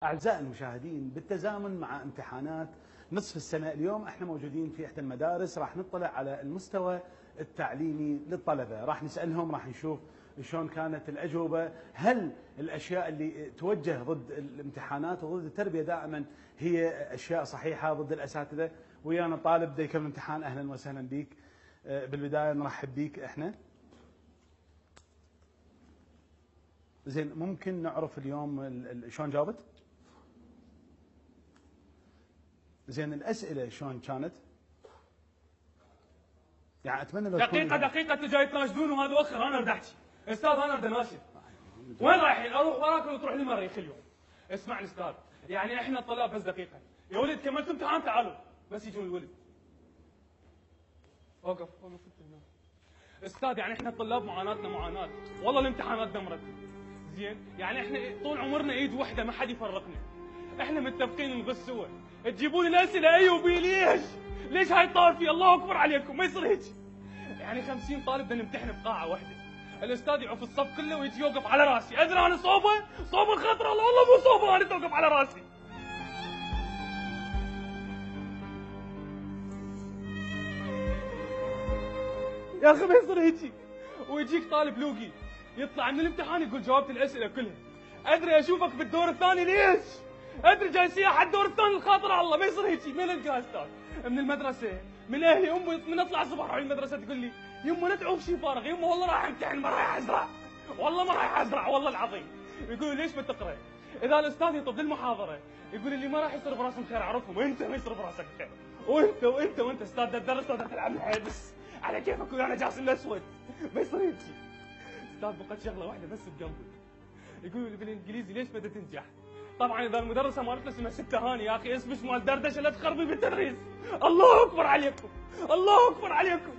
أعزائي المشاهدين، بالتزامن مع امتحانات نصف السنة اليوم احنا موجودين في إحدى المدارس، راح نطلع على المستوى التعليمي للطلبة، راح نسألهم، راح نشوف شلون كانت الأجوبة، هل الأشياء اللي توجه ضد الامتحانات وضد التربية دائما هي أشياء صحيحة ضد الأساتذة. ويانا طالب بده يكمل الامتحان، أهلا وسهلا بيك. بالبداية نرحب بيك احنا. زين، ممكن نعرف اليوم شلون جاوبت؟ زين، الأسئلة شلون كانت؟ يعني أتمنى لو دقيقة أنتوا جاي تناشدون وهذا أخر، أنا أريد أحكي. أستاذ أنا أريد أناشد. وين رايحين؟ أروح وراك وتروح لي مريخ اليوم. اسمعني أستاذ، يعني إحنا الطلاب بس دقيقة. يا ولد كملت امتحان تعالوا، بس يجون الولد. وقف أنت هنا. أستاذ يعني إحنا الطلاب معاناتنا معاناة، والله الامتحانات دمرتنا. زين؟ يعني إحنا طول عمرنا إيد وحدة ما حد يفرقنا. إحنا متفقين نغش سوا. تجيبون الأسئلة أي وبي ليش؟ ليش هاي الطائفة؟ الله أكبر عليكم، ما يصير هيك. يعني 50 طالب بدنا نمتحن بقاعة واحدة. الأستاذ يعوف الصف كله ويجي يوقف على راسي، أدري أنا صوبة؟ صوبة الخطرة، الله والله مو صوبة أنا توقف على راسي. يا أخي ما يصير هيك. ويجيك طالب لوقي يطلع من الامتحان يقول جاوبت الأسئلة كلها. أدري أشوفك بالدور الثاني ليش؟ أدري جاي سياحة الدور الثاني الخاطر على الله، ما يصير هيك. من القاها أستاذ؟ من المدرسة، من أهلي، أمي من أطلع الصبح أروح المدرسة تقول لي يمه لا تعوف شي فارغ، يمه والله راح امتحن ما رايح أزرع، والله ما رايح أزرع والله العظيم. يقول ليش ما تقرأ؟ إذا الأستاذ يطب للمحاضرة يقول اللي ما راح يصير براسهم خير أعرفهم، وأنت ما يصير براسك خير، وأنت أستاذ تدرس ولا تلعب الحبس على كيفك ويانا جاسم الأسود، ما يصير هيك. أستاذ بقت شغلة واحدة بس بجنبي، يقول لي بالإنجليزي ليش بدها تنجح؟ طبعا اذا المدرسه مالتنا اسمها ست هاني يا اخي اسمش مال دردشه لا تخربي بالتدريس. الله اكبر عليكم، الله اكبر عليكم.